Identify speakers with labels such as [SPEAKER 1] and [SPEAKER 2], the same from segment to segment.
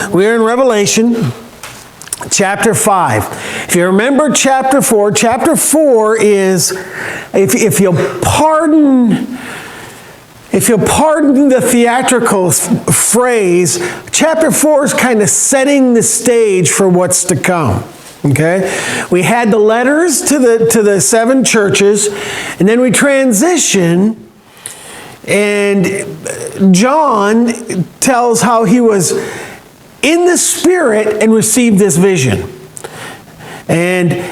[SPEAKER 1] We're in Revelation chapter 5. If you remember chapter 4 is, if you'll pardon the theatrical phrase, chapter 4 is kind of setting the stage for what's to come. Okay? We had the letters to the 7 churches, and then we transition, and John tells how he was in the Spirit and received this vision. And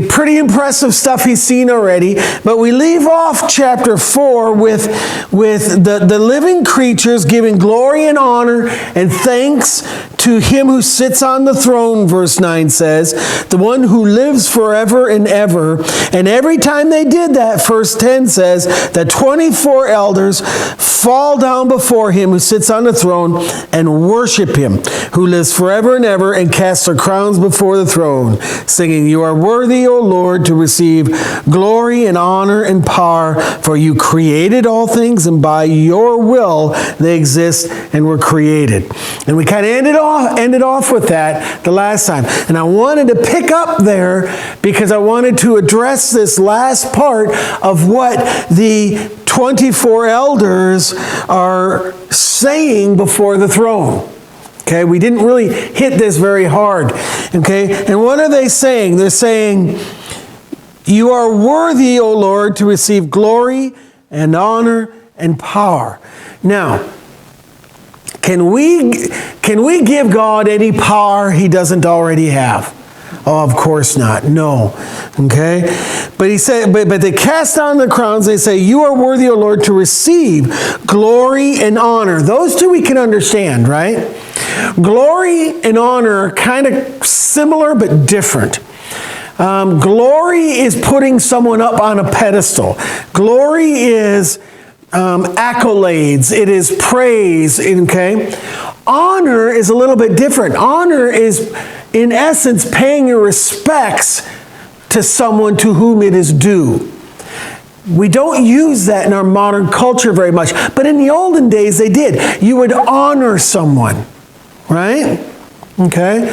[SPEAKER 1] pretty impressive stuff he's seen already. But we leave off chapter 4 with the living creatures giving glory and honor and thanks to him who sits on the throne, verse 9 says, the one who lives forever and ever. And every time they did that, verse 10 says, that 24 elders fall down before him who sits on the throne and worship him who lives forever and ever, and cast their crowns before the throne, singing, "You are worthy, O Lord, to receive glory and honor and power, for you created all things, and by your will they exist and were created." And we kind of ended off with that the last time. And I wanted to pick up there because I wanted to address this last part of what the 24 elders are saying before the throne. Okay, we didn't really hit this very hard. Okay, and what are they saying? They're saying, "You are worthy, O Lord, to receive glory and honor and power." Now, can we give God any power he doesn't already have? Oh, of course not. No. Okay? But he said, but they cast down the crowns. They say, "You are worthy, O Lord, to receive glory and honor." Those two we can understand, right? Glory and honor are kind of similar but different. Glory is putting someone up on a pedestal. Glory is accolades. It is praise. Okay? Honor is a little bit different. Honor is, in essence, paying your respects to someone to whom it is due. We don't use that in our modern culture very much, but in the olden days they did. You would honor someone, right? Okay?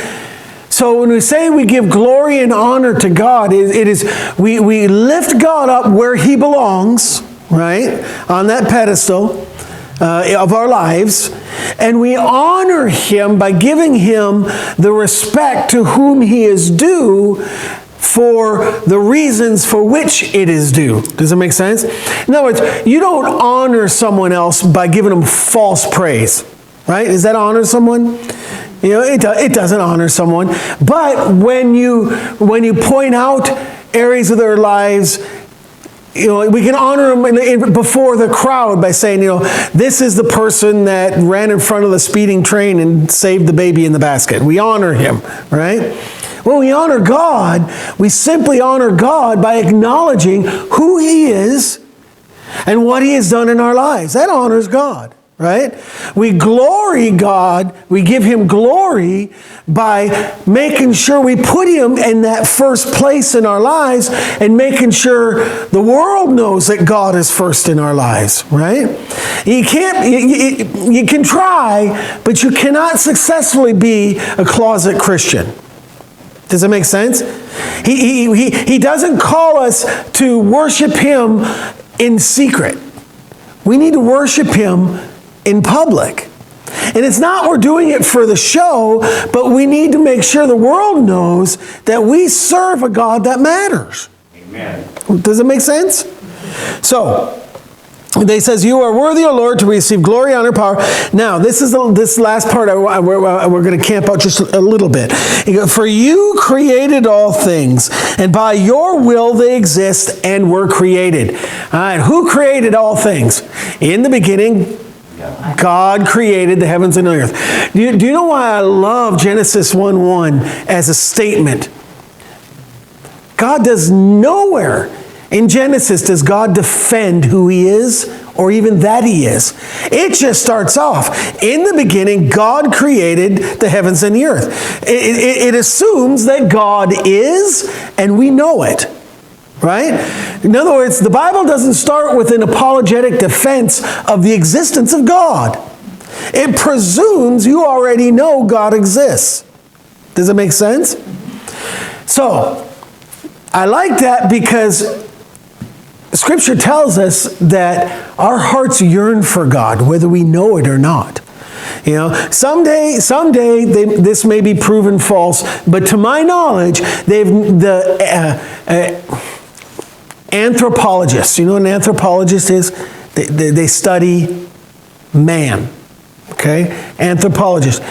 [SPEAKER 1] So when we say we give glory and honor to God, it is we lift God up where he belongs, right? On that pedestal of our lives, and we honor him by giving him the respect to whom he is due for the reasons for which it is due. Does it make sense? In other words, you don't honor someone else by giving them false praise, right? Does that honor someone? You know, it doesn't honor someone. But when you point out areas of their lives, you know, we can honor them before the crowd by saying, you know, this is the person that ran in front of the speeding train and saved the baby in the basket. We honor him, right? When we honor God, we simply honor God by acknowledging who he is and what he has done in our lives. That honors God, right? We glory God, we give him glory by making sure we put him in that first place in our lives and making sure the world knows that God is first in our lives, right? You can try, but you cannot successfully be a closet Christian. Does that make sense? He doesn't call us to worship him in secret. We need to worship him in public. And it's not we're doing it for the show, but we need to make sure the world knows that we serve a God that matters. Amen. Does it make sense? So, they says, "You are worthy, O Lord, to receive glory, honor, power." Now, this last part, we're going to camp out just a little bit. "For you created all things, and by your will they exist and were created." All right, who created all things? In the beginning, God created the heavens and the earth. Do you know why I love Genesis 1:1 as a statement? God does nowhere in Genesis does God defend who he is or even that he is. It just starts off. In the beginning, God created the heavens and the earth. It assumes that God is, and we know it. Right? In other words, the Bible doesn't start with an apologetic defense of the existence of God. It presumes you already know God exists. Does it make sense? So, I like that because Scripture tells us that our hearts yearn for God, whether we know it or not. You know, someday this may be proven false, but to my knowledge, anthropologists, you know what an anthropologist is? They study man. Okay? Anthropologists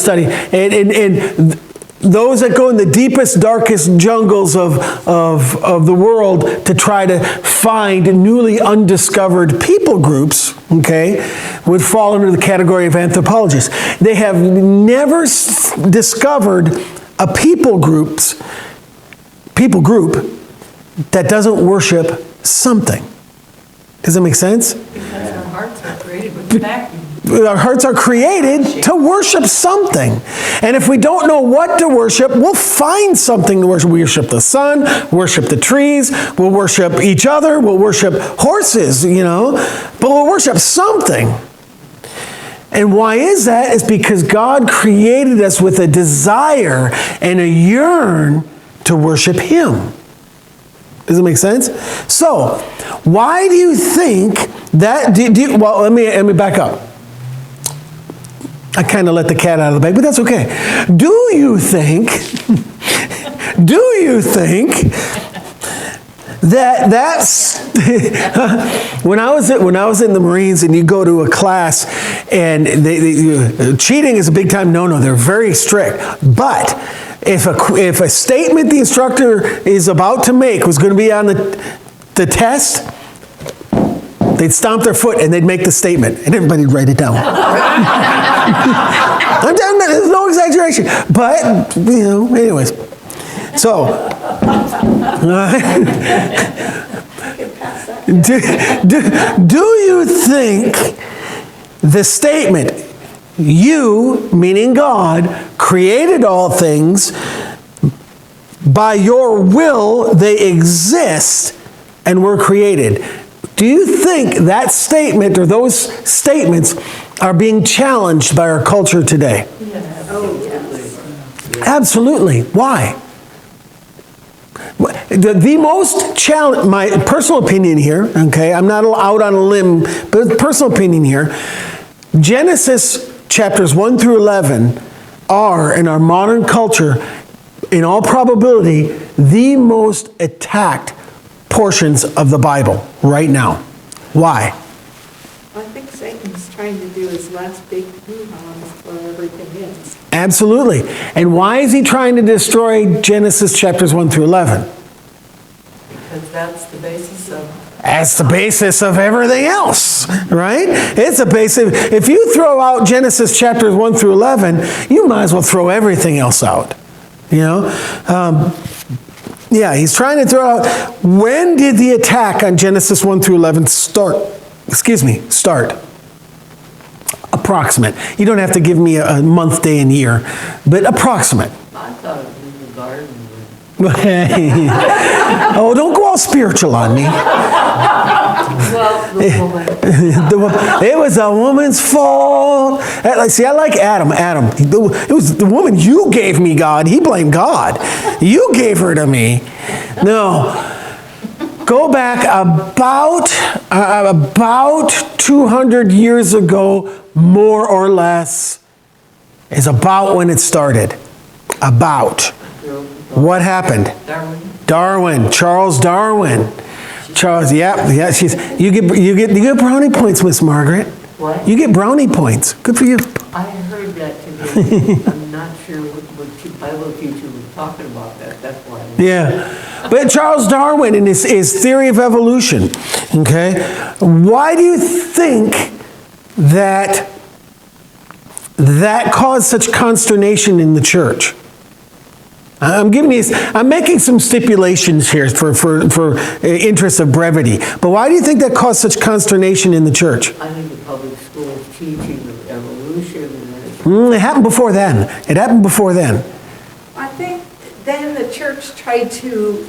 [SPEAKER 1] study. And those that go in the deepest, darkest jungles of the world to try to find newly undiscovered people groups, okay, would fall under the category of anthropologists. They have never discovered a people group that doesn't worship something. Does that make sense?
[SPEAKER 2] Because our hearts are created with vacuum.
[SPEAKER 1] Our hearts are created to worship something. And if we don't know what to worship, we'll find something to worship. We worship the sun, worship the trees, we'll worship each other, we'll worship horses, you know, but we'll worship something. And why is that? It's because God created us with a desire and a yearn to worship Him. Does it make sense? So, why do you think that, well, let me back up. I kind of let the cat out of the bag, but that's okay. Do you think that that's when I was in the Marines and you go to a class and cheating is a big time no-no. They're very strict. But if a statement the instructor is about to make was going to be on the test, they'd stomp their foot and they'd make the statement, and everybody'd write it down. There's no exaggeration, but you know, anyways. So, do you think the statement, "You," meaning God, "created all things, by your will they exist and were created"? Do you think that statement or those statements are being challenged by our culture today?
[SPEAKER 2] Yes. Oh, yes.
[SPEAKER 1] Absolutely. Why? The most challenge, my personal opinion here, okay, I'm not out on a limb, but personal opinion here, Genesis chapters 1 through 11 are, in our modern culture, in all probability, the most attacked portions of the Bible right now. Why?
[SPEAKER 3] I think Satan's trying to do his last big hoo-ha for everything is.
[SPEAKER 1] Absolutely. And why is he trying to destroy Genesis chapters 1 through 11?
[SPEAKER 2] Because that's the basis of...
[SPEAKER 1] That's the basis of everything else, right? It's a basis. If you throw out Genesis chapters 1 through 11, you might as well throw everything else out. You know? Yeah, he's trying to throw out, when did the attack on Genesis 1 through 11 start? Start. Approximate. You don't have to give me a month, day, and year, but approximate.
[SPEAKER 2] I thought it was the garden.
[SPEAKER 1] Oh, don't go all spiritual on me.
[SPEAKER 2] Well, the woman.
[SPEAKER 1] It was a woman's fault. See, I like Adam. It was the woman you gave me, God. He blamed God. You gave her to me. No. Go back about 200 years ago, more or less, is about when it started. About. What happened? Darwin. Charles Darwin. Charles, yeah. You get brownie points, Miss Margaret.
[SPEAKER 2] What?
[SPEAKER 1] You get brownie points. Good for you.
[SPEAKER 2] I heard that today. I'm not sure what Bible teacher was talking about that. That's why.
[SPEAKER 1] Yeah. But Charles Darwin and his theory of evolution, okay? Why do you think that caused such consternation in the church? I'm making some stipulations here for interest of brevity. But why do you think that caused such consternation in the church?
[SPEAKER 2] I think the public schools teaching of evolution.
[SPEAKER 1] It happened before then.
[SPEAKER 3] I think then the church tried to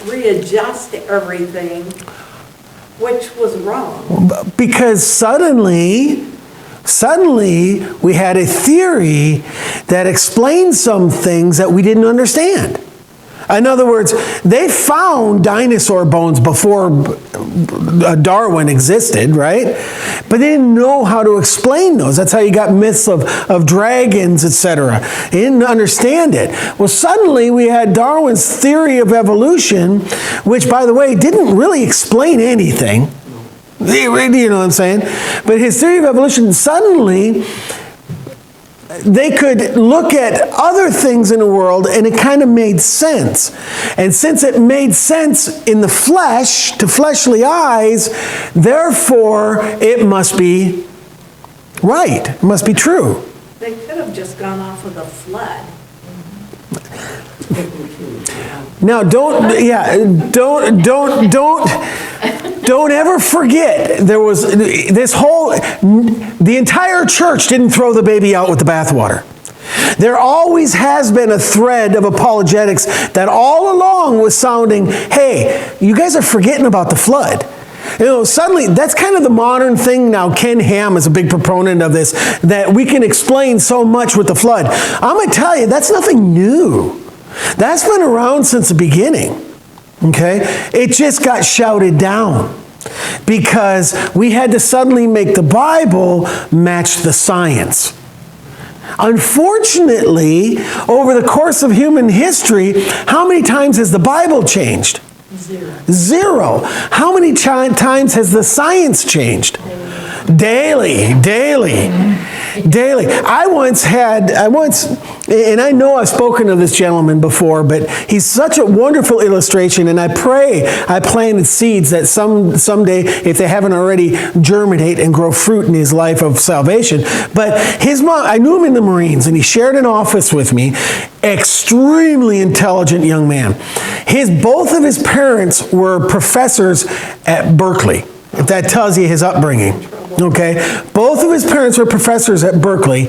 [SPEAKER 3] readjust everything, which was wrong.
[SPEAKER 1] Because suddenly Suddenly, we had a theory that explained some things that we didn't understand. In other words, they found dinosaur bones before Darwin existed, right? But they didn't know how to explain those. That's how you got myths of dragons, etc. They didn't understand it. Well, suddenly we had Darwin's theory of evolution, which, by the way, didn't really explain anything. You know what I'm saying? But his theory of evolution, suddenly they could look at other things in the world and it kind of made sense. And since it made sense in the flesh, to fleshly eyes, therefore it must be right. It must be true.
[SPEAKER 3] They could have just gone off with a flood.
[SPEAKER 1] Now, don't ever forget, there was this the entire church didn't throw the baby out with the bathwater. There always has been a thread of apologetics that all along was sounding, hey, you guys are forgetting about the flood. You know, suddenly, that's kind of the modern thing now. Ken Ham is a big proponent of this, that we can explain so much with the flood. I'm going to tell you, that's nothing new. That's been around since the beginning, okay? It just got shouted down because we had to suddenly make the Bible match the science. Unfortunately, over the course of human history, how many times has the Bible changed? Zero. How many times has the science changed? Daily. I once, and I know I've spoken of this gentleman before, but he's such a wonderful illustration, and I planted seeds that someday, if they haven't already, germinate and grow fruit in his life of salvation. But his mom, I knew him in the Marines, and he shared an office with me, extremely intelligent young man. Both of his parents were professors at Berkeley, if that tells you his upbringing. Okay, both of his parents were professors at Berkeley,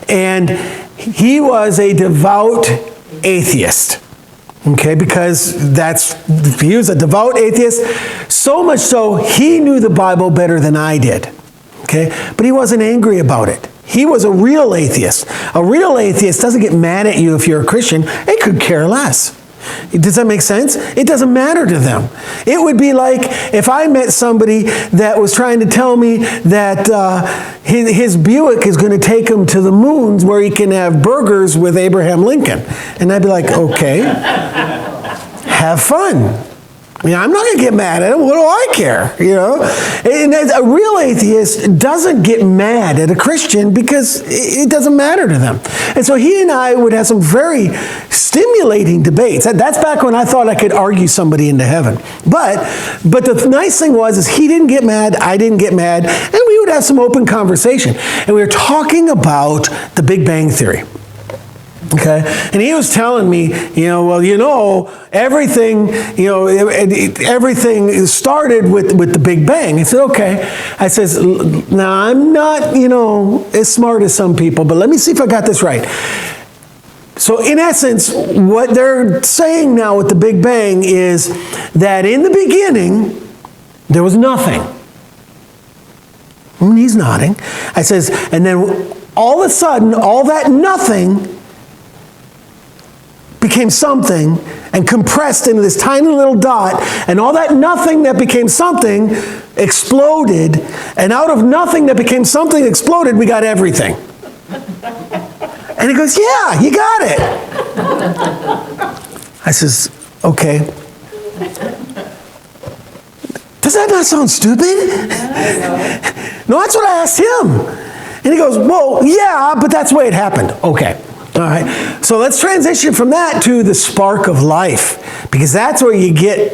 [SPEAKER 1] and he was a devout atheist. Okay, because he was a devout atheist, so much so he knew the Bible better than I did. Okay, but he wasn't angry about it. He was a real atheist. A real atheist doesn't get mad at you if you're a Christian. They could care less. Does that make sense? It doesn't matter to them. It would be like if I met somebody that was trying to tell me that his Buick is going to take him to the moons where he can have burgers with Abraham Lincoln. And I'd be like, okay, have fun. I mean, I'm not going to get mad at him. What do I care? You know? And a real atheist doesn't get mad at a Christian because it doesn't matter to them. And so he and I would have some very stimulating debates. That's back when I thought I could argue somebody into heaven. But the nice thing is he didn't get mad, I didn't get mad, and we would have some open conversation. And we were talking about the Big Bang Theory. Okay, and he was telling me, everything started with the Big Bang. I said, okay. I says, now I'm not, as smart as some people, but let me see if I got this right. So in essence, what they're saying now with the Big Bang is that in the beginning, there was nothing. And he's nodding. I says, and then all of a sudden, all that nothing became something and compressed into this tiny little dot, and all that nothing that became something exploded, and out of nothing that became something exploded, we got everything. And he goes, yeah, you got it. I says, okay. Does that not sound stupid? No, that's what I asked him. And he goes, well, yeah, but that's the way it happened. Okay. All right, so let's transition from that to the spark of life, because that's where you get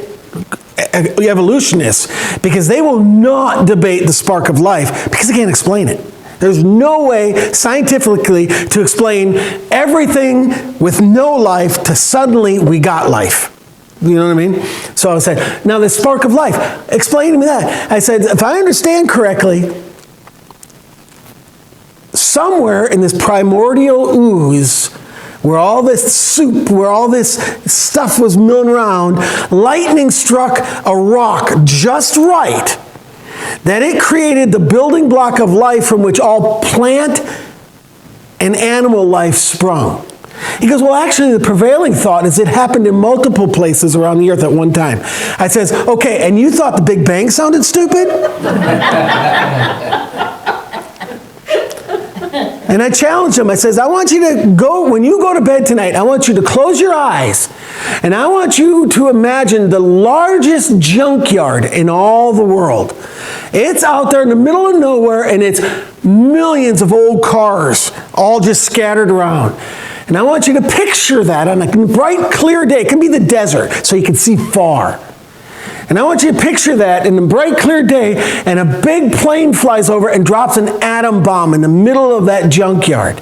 [SPEAKER 1] evolutionists, because they will not debate the spark of life because they can't explain it. There's no way scientifically to explain everything with no life to suddenly we got life. You know what I mean? So I said, now the spark of life, explain to me that. I said, if I understand correctly, somewhere in this primordial ooze, where all this soup, where all this stuff was milling around, lightning struck a rock just right, that it created the building block of life from which all plant and animal life sprung. He goes, well, actually, the prevailing thought is it happened in multiple places around the earth at one time. I says, okay, and you thought the Big Bang sounded stupid? And I challenged him. I says, I want you to go, when you go to bed tonight, I want you to close your eyes. And I want you to imagine the largest junkyard in all the world. It's out there in the middle of nowhere, and it's millions of old cars all just scattered around. And I want you to picture that on a bright, clear day. It can be the desert, so you can see far. And I want you to picture that in a bright, clear day, and a big plane flies over and drops an atom bomb in the middle of that junkyard.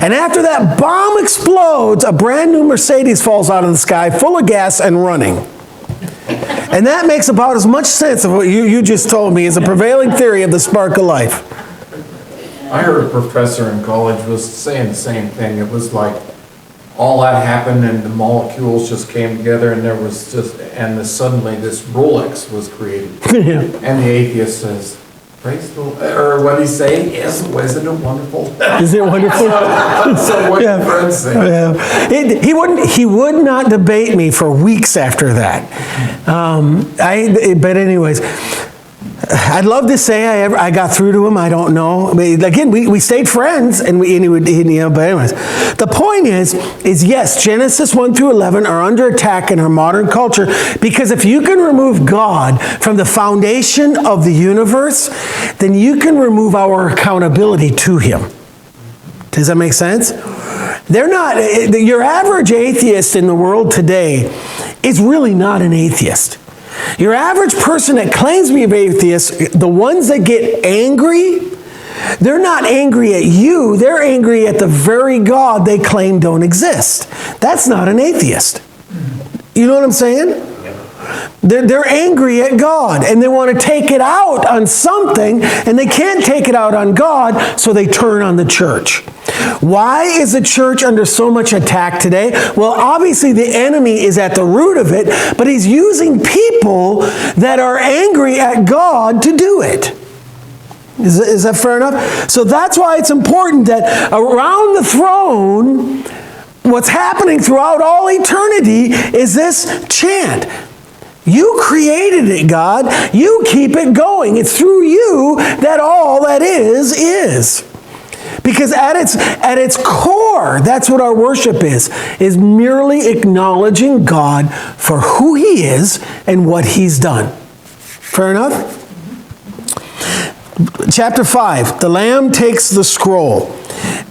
[SPEAKER 1] And after that bomb explodes, a brand new Mercedes falls out of the sky, full of gas and running. And that makes about as much sense of what you just told me as a prevailing theory of the spark of life.
[SPEAKER 4] I heard a professor in college was saying the same thing. It was like all that happened and the molecules just came together and there was just, and suddenly this Rolex was created.
[SPEAKER 1] Yeah.
[SPEAKER 4] And the atheist says, praise the Lord, or what he's saying is, wasn't it wonderful?
[SPEAKER 1] Is it wonderful?
[SPEAKER 4] So what your friends say.
[SPEAKER 1] Yeah. He would not debate me for weeks after that. But anyways, I'd love to say I got through to him. I don't know. But again, we stayed friends, and he would, but anyways, the point is yes, Genesis 1 through 11 are under attack in our modern culture, because if you can remove God from the foundation of the universe, then you can remove our accountability to Him. Does that make sense? They're not, your average atheist in the world today is really not an atheist. Your average person that claims to be an atheist, the ones that get angry, they're not angry at you, they're angry at the very God they claim don't exist. That's not an atheist. You know what I'm saying? They're angry at God, and they want to take it out on something, and they can't take it out on God, so they turn on the church. Why is the church under so much attack today? Well, obviously the enemy is at the root of it, but he's using people that are angry at God to do it. Is that fair enough? So that's why it's important that around the throne, what's happening throughout all eternity is this chant. You created it, God. You keep it going. It's through you that all that is. Because at its core, that's what our worship is merely acknowledging God for who He is and what He's done. Fair enough? Chapter 5, the Lamb takes the scroll.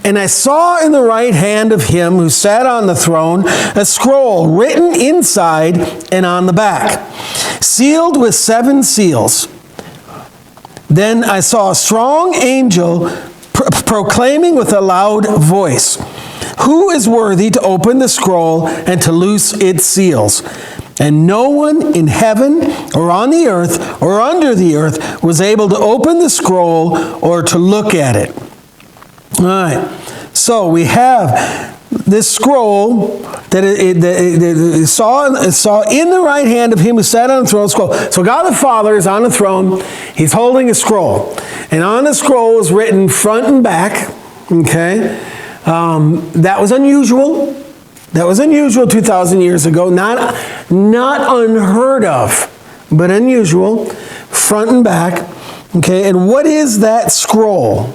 [SPEAKER 1] And I saw in the right hand of Him who sat on the throne a scroll written inside and on the back, sealed with 7 seals. Then I saw a strong angel proclaiming with a loud voice, "Who is worthy to open the scroll and to loose its seals?" And no one in heaven or on the earth or under the earth was able to open the scroll or to look at it. All right, so we have this scroll that it saw in the right hand of Him who sat on the throne. Scroll. So God the Father is on the throne. He's holding a scroll, and on the scroll is written front and back. Okay, that was unusual. That was unusual 2,000 years ago. Not unheard of, but unusual. Front and back. Okay, and what is that scroll?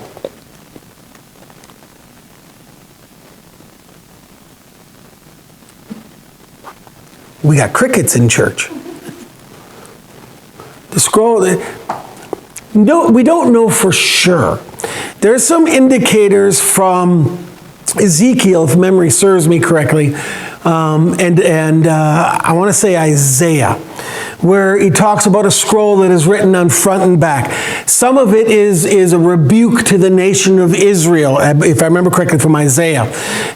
[SPEAKER 1] We got crickets in church. The scroll, no, we don't know for sure. There's some indicators from Ezekiel, if memory serves me correctly, and I want to say Isaiah, where he talks about a scroll that is written on front and back. Some of it is a rebuke to the nation of Israel, if I remember correctly from Isaiah.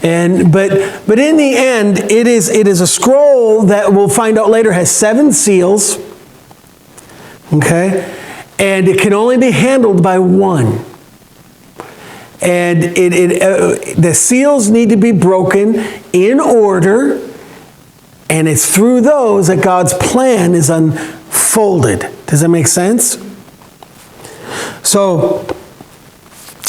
[SPEAKER 1] But in the end, it is a scroll that we'll find out later has 7 seals. Okay, and it can only be handled by one. And the seals need to be broken in order, and it's through those that God's plan is unfolded. Does that make sense? So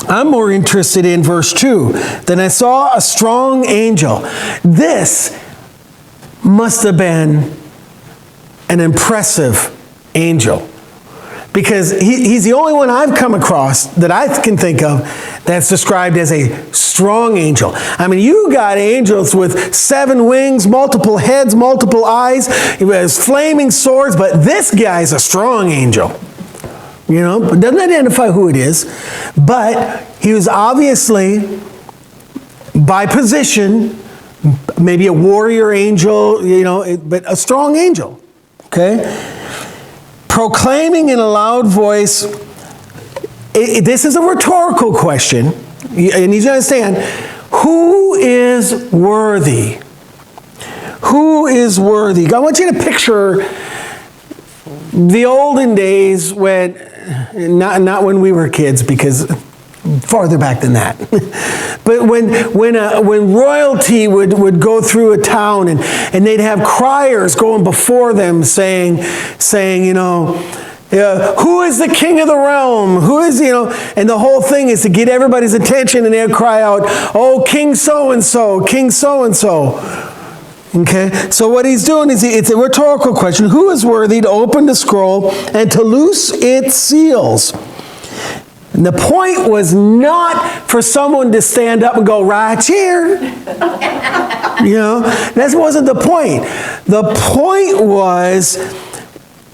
[SPEAKER 1] I'm more interested in verse 2. Then I saw a strong angel. This must have been an impressive angel, because he's the only one I've come across that I can think of that's described as a strong angel. I mean, you got angels with 7 wings, multiple heads, multiple eyes. He has flaming swords, but this guy's a strong angel. You know, but doesn't identify who it is. But he was obviously, by position, maybe a warrior angel, you know, but a strong angel. Okay? Proclaiming in a loud voice, this is a rhetorical question. You need to understand, who is worthy? Who is worthy? I want you to picture the olden days when, not when we were kids, because farther back than that. But when royalty would go through a town, and they'd have criers going before them saying, you know, who is the king of the realm? Who is, you know, and the whole thing is to get everybody's attention, and they'd cry out, oh, King so-and-so, King so-and-so. Okay, so what he's doing is, it's a rhetorical question. Who is worthy to open the scroll and to loose its seals? And the point was not for someone to stand up and go, right here. You know, that wasn't the point. The point was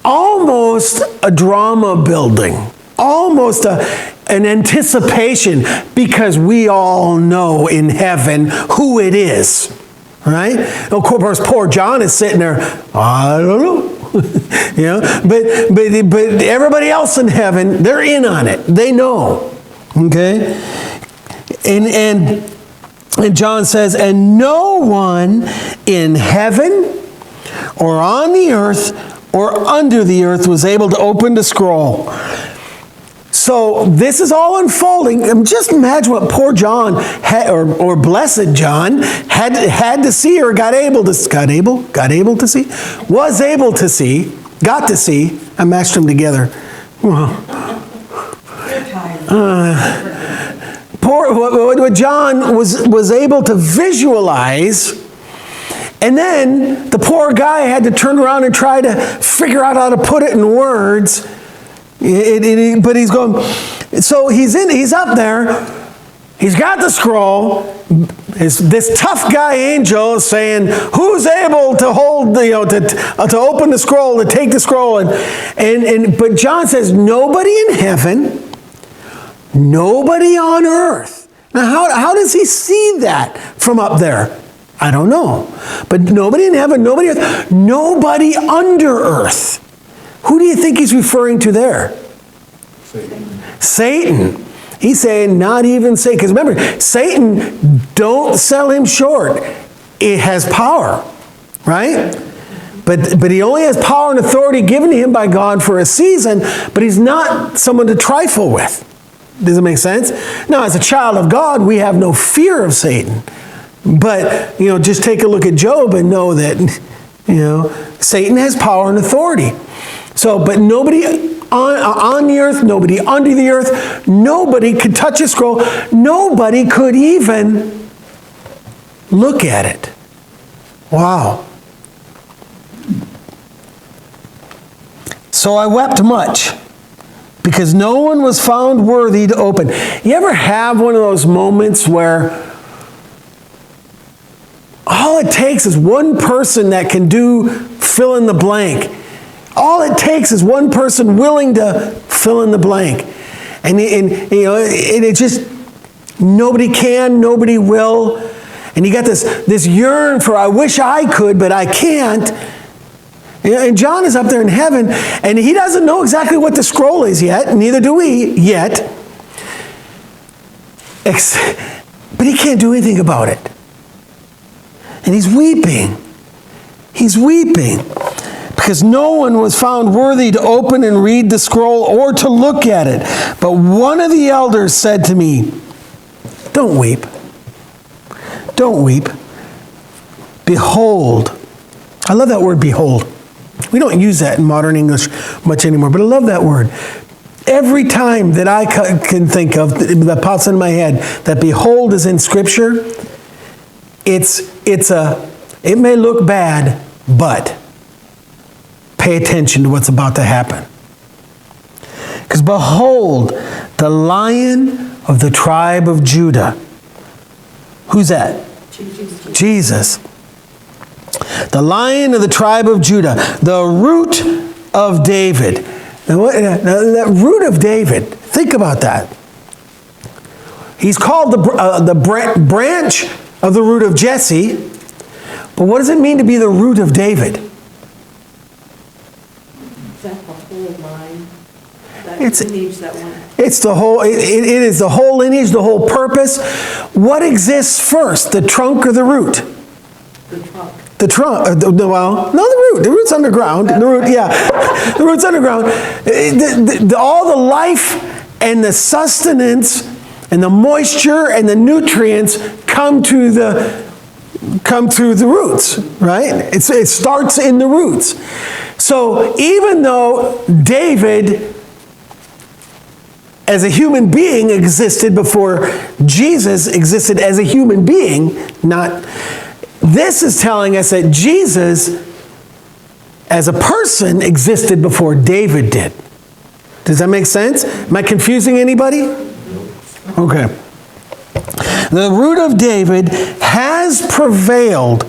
[SPEAKER 1] almost a drama building, almost an anticipation, because we all know in heaven who it is. Right? Of course, poor John is sitting there, I don't know. You know, but everybody else in heaven, they're in on it. They know. Okay? And John says, and no one in heaven or on the earth or under the earth was able to open the scroll. So this is all unfolding. Just imagine what poor John had, or blessed John had to see, or got able to see, was able to see, got to see. I mashed them together. What John was able to visualize, and then the poor guy had to turn around and try to figure out how to put it in words. But he's going, so he's up there, he's got the scroll, this tough guy angel is saying, who's able to hold, you know, to open the scroll, to take the scroll, but John says, nobody in heaven, nobody on earth. Now how does he see that from up there? I don't know. But nobody in heaven, nobody on earth, nobody under earth. Who do you think he's referring to there? Satan. He's saying not even Satan. Because remember, Satan, don't sell him short. It has power, right? But he only has power and authority given to him by God for a season, but he's not someone to trifle with. Does it make sense? Now, as a child of God, we have no fear of Satan. But, you know, just take a look at Job and know that, you know, Satan has power and authority. So, but nobody on the earth, nobody under the earth, nobody could touch a scroll. Nobody could even look at it. Wow. So I wept much, because no one was found worthy to open. You ever have one of those moments where all it takes is one person that can do fill in the blank? All it takes is one person willing to fill in the blank. And you know, it just, nobody can, nobody will. And you got this yearn for, I wish I could, but I can't. And John is up there in heaven, and he doesn't know exactly what the scroll is yet, neither do we yet. But he can't do anything about it. And he's weeping. He's weeping. Because no one was found worthy to open and read the scroll or to look at it. But one of the elders said to me, don't weep. Don't weep. Behold. I love that word, behold. We don't use that in modern English much anymore, but I love that word. Every time that I can think of that pops in my head that behold is in Scripture, it may look bad, but pay attention to what's about to happen. Because behold, the Lion of the tribe of Judah. Who's that? Jesus. The Lion of the tribe of Judah, the Root of David. Now, that Root of David, think about that. He's called the branch of the root of Jesse, but what does it mean to be the root of David?
[SPEAKER 3] Is that the whole line? That
[SPEAKER 1] It's-
[SPEAKER 3] lineage, that one?
[SPEAKER 1] It's the whole, it is the whole lineage, the whole purpose. What exists first, the trunk or the root?
[SPEAKER 3] The trunk.
[SPEAKER 1] The trunk, well, no, the root. The root's underground. The root, yeah. The root's underground. All the life and the sustenance and the moisture and the nutrients come through the roots, right? It starts in the roots. So even though David, as a human being, existed before Jesus existed as a human being, this is telling us that Jesus, as a person, existed before David did. Does that make sense? Am I confusing anybody? Okay. The root of David has prevailed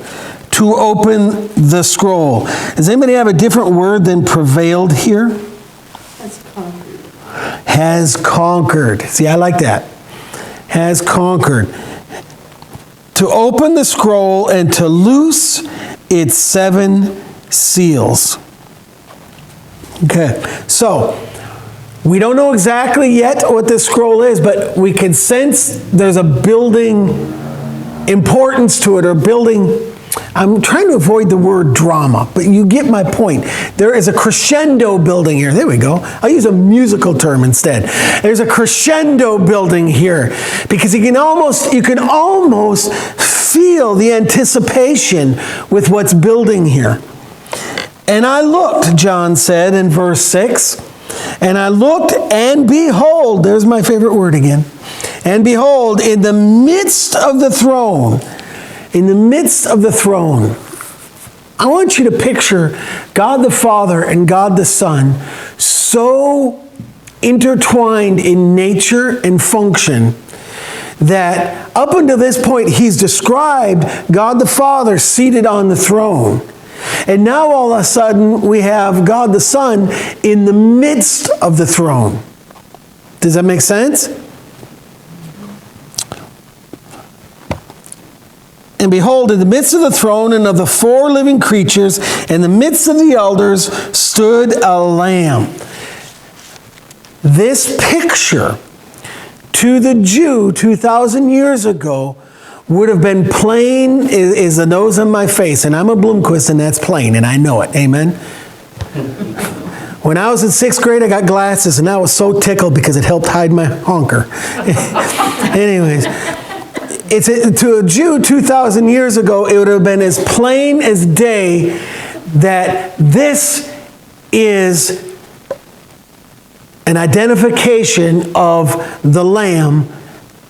[SPEAKER 1] to open the scroll. Does anybody have a different word than prevailed here?
[SPEAKER 3] That's conquered.
[SPEAKER 1] Has conquered. See, I like that. Has conquered. To open the scroll and to loose its 7 seals. Okay, so we don't know exactly yet what this scroll is, but we can sense there's a building importance to it, or building. I'm trying to avoid the word drama, but you get my point. There is a crescendo building here. There we go. I'll use a musical term instead. There's a crescendo building here because you can almost feel the anticipation with what's building here. And I looked, John said in verse 6, and I looked and behold, there's my favorite word again, and behold, in the midst of the throne, I want you to picture God the Father and God the Son so intertwined in nature and function that up until this point he's described God the Father seated on the throne. And now all of a sudden we have God the Son in the midst of the throne. Does that make sense? And behold, in the midst of the throne and of the 4 living creatures, in the midst of the elders, stood a lamb. This picture to the Jew 2,000 years ago would have been plain as the nose on my face. And I'm a Bloomquist, and that's plain, and I know it. Amen? When I was in 6th grade, I got glasses, and I was so tickled because it helped hide my honker. Anyways. To a Jew 2,000 years ago, it would have been as plain as day that this is an identification of the Lamb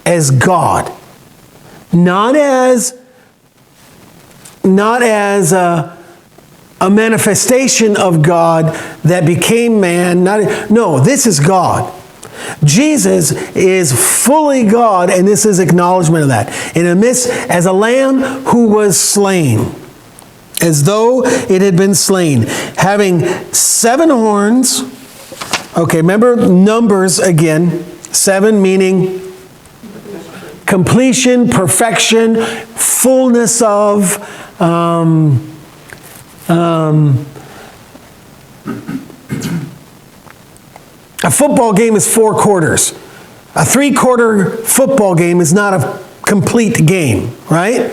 [SPEAKER 1] as God. Not as a manifestation of God that became man. No, this is God. Jesus is fully God, and this is acknowledgement of that. In the midst, as a lamb who was slain, as though it had been slain, having 7 horns. Okay, remember numbers again. 7 meaning completion, perfection, fullness of. A football game is 4 quarters. A 3-quarter football game is not a complete game, right?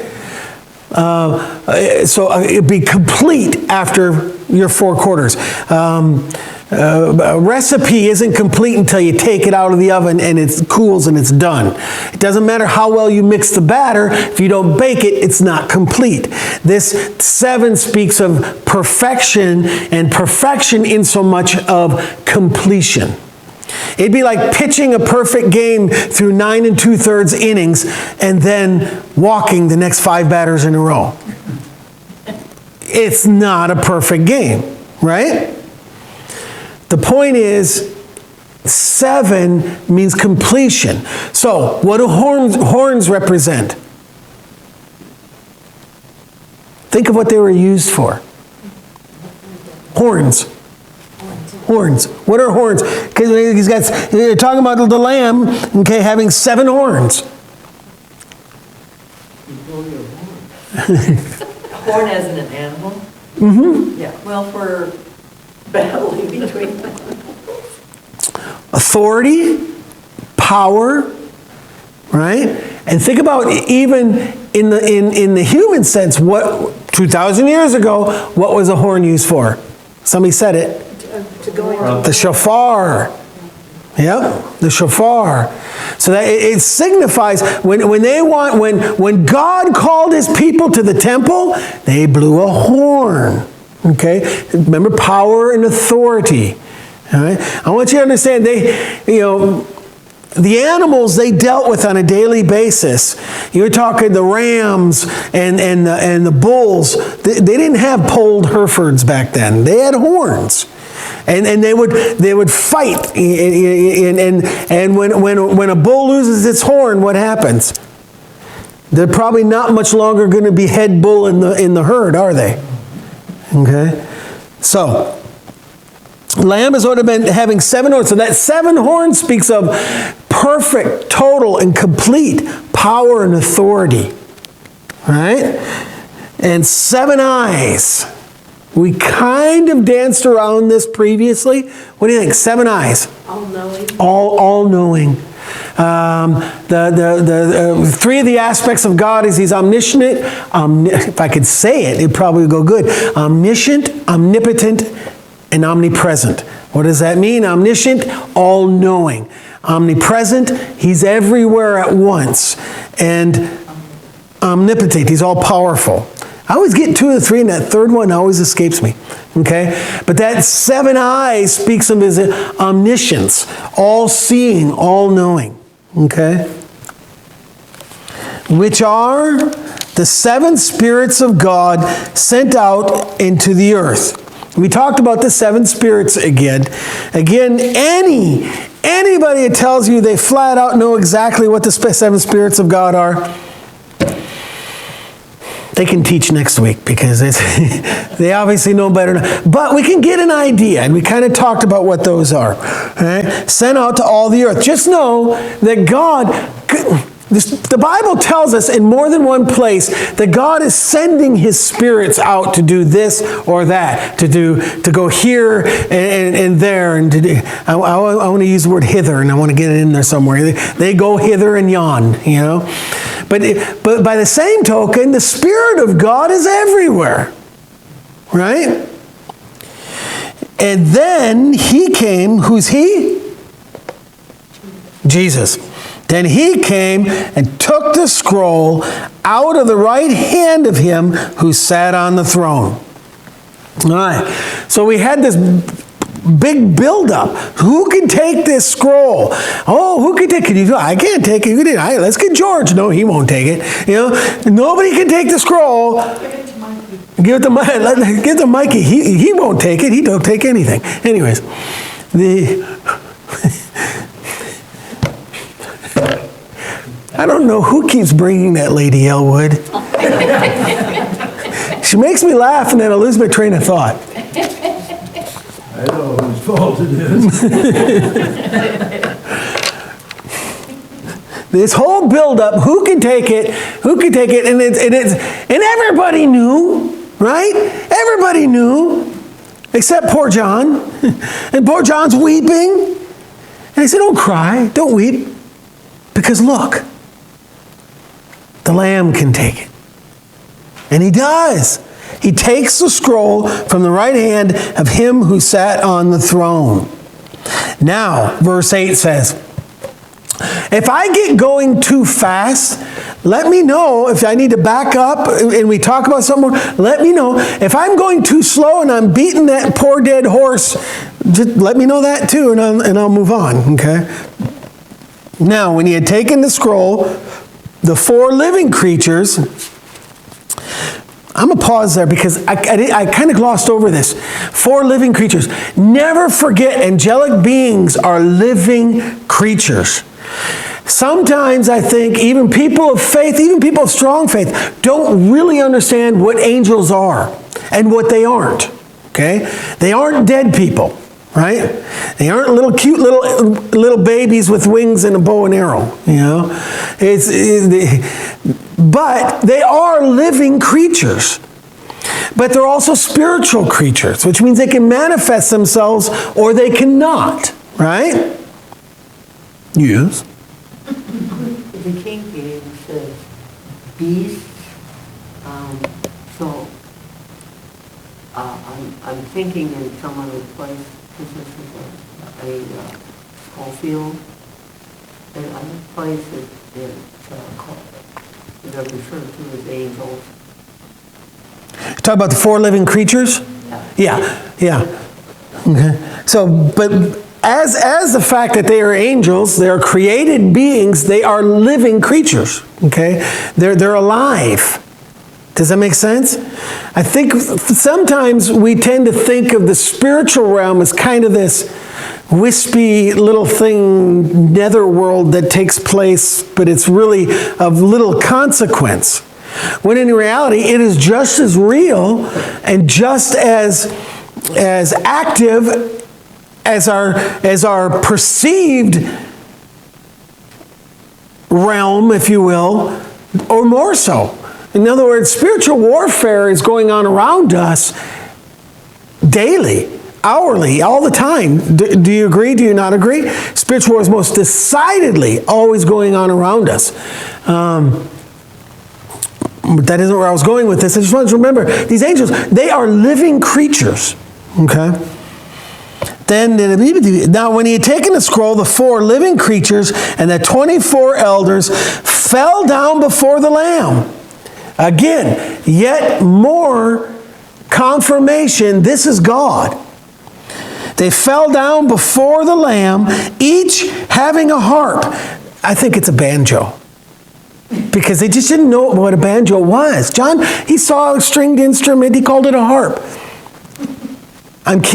[SPEAKER 1] So it'd be complete after your 4 quarters. A recipe isn't complete until you take it out of the oven and it cools and it's done. It doesn't matter how well you mix the batter. If you don't bake it, it's not complete. This 7 speaks of perfection, and perfection in so much of completion. It'd be like pitching a perfect game through 9 2/3 innings and then walking the next 5 batters in a row. It's not a perfect game, right? The point is, 7 means completion. So, what do horns represent? Think of what they were used for. Horns. Horns. What are horns? Because they're talking about the lamb, okay, having 7 horns.
[SPEAKER 2] You blow your horn. A horn as in an animal? Mm-hmm. Yeah, well, for battling between them.
[SPEAKER 1] Authority, power, right? And think about even in the human sense, what 2,000 years ago, what was a horn used for? Somebody said it.
[SPEAKER 3] To go into
[SPEAKER 1] The shofar. Yep, the shofar. So that it signifies when God called his people to the temple, they blew a horn. Okay? Remember, power and authority. All right? I want you to understand, the animals they dealt with on a daily basis. You're talking the rams and the bulls. They didn't have polled Herefords back then. They had horns. And they would fight. And when a bull loses its horn, what happens? They're probably not much longer going to be head bull in the herd, are they? Okay? So, lamb is what have been having 7 horns. So that 7 horns speaks of perfect, total, and complete power and authority. Right? And 7 eyes. We kind of danced around this previously. What do you think? 7 eyes.
[SPEAKER 3] all-knowing.
[SPEAKER 1] All knowing. The 3 of the aspects of God is he's omniscient. If I could say it, it'd probably go good. Omniscient, omnipotent, and omnipresent. What does that mean? Omniscient, all-knowing. Omnipresent, he's everywhere at once. And omnipotent, he's all-powerful. I always get 2 of the 3, and that third one always escapes me. Okay? But that 7 eyes speaks of his omniscience, all-seeing, all-knowing. Okay? Which are the 7 spirits of God sent out into the earth. We talked about the 7 spirits again. Again, anybody that tells you they flat out know exactly what the 7 spirits of God are, they can teach next week because they obviously know better. But we can get an idea, and we kind of talked about what those are. Right? Sent out to all the earth. Just know that God, the Bible tells us in more than one place that God is sending his spirits out to do this or that, to go here and there, and to do. I want to use the word hither, and I want to get it in there somewhere. They go hither and yon, you know. But by the same token, the Spirit of God is everywhere, right? And then he came. Who's he? Jesus. Then he came and took the scroll out of the right hand of him who sat on the throne. All right. So we had this big buildup. Who can take this scroll? Oh, who can take it? I can't take it. Let's get George. No, he won't take it. You know, nobody can take the scroll. Give it to Mikey. Give it to Mikey. He won't take it. He don't take anything. Anyways, I don't know who keeps bringing that Lady Elwood. She makes me laugh, and then I lose my train of thought.
[SPEAKER 5] I know whose fault it is.
[SPEAKER 1] This whole buildup, who can take it? Who can take it? And everybody knew, right? Everybody knew, except poor John. And poor John's weeping. And he said, "Don't cry, don't weep, because look, the Lamb can take it." And he does. He takes the scroll from the right hand of him who sat on the throne. Now, verse 8 says, if I get going too fast, let me know. If I need to back up and we talk about something more, let me know. If I'm going too slow and I'm beating that poor dead horse just let me know that too, and I'll move on, okay? Now, when he had taken the scroll, the 4 living creatures, I'm going to pause there because I kind of glossed over this. 4 living creatures. Never forget, angelic beings are living creatures. Sometimes I think even people of faith, even people of strong faith, don't really understand what angels are and what they aren't. Okay? They aren't dead people, right? They aren't little cute little babies with wings and a bow and arrow, you know? But they are living creatures. But they're also spiritual creatures, which means they can manifest themselves or they cannot, right? Yes.
[SPEAKER 6] The King James says beasts, so I'm thinking in some other place, because this is a Schofield, and other places they're referred to as angels.
[SPEAKER 1] Talk about the 4 living creatures? Yeah. Okay. So, but as the fact that they are angels, they are created beings, they are living creatures. Okay? They're alive. Does that make sense? I think sometimes we tend to think of the spiritual realm as kind of this wispy little thing, netherworld that takes place, but it's really of little consequence. When in reality, it is just as real and just as active as our perceived realm, if you will, or more so. In other words, spiritual warfare is going on around us daily, hourly, all the time. Do you agree? Do you not agree? Spiritual war is most decidedly always going on around us. But that isn't where I was going with this. I just want to remember, these angels, they are living creatures. Okay? Now, when he had taken the scroll, the 4 living creatures and the 24 elders fell down before the Lamb. Again, yet more confirmation, this is God. They fell down before the Lamb, each having a harp. I think it's a banjo. Because they just didn't know what a banjo was. John, he saw a stringed instrument, he called it a harp. I'm kidding.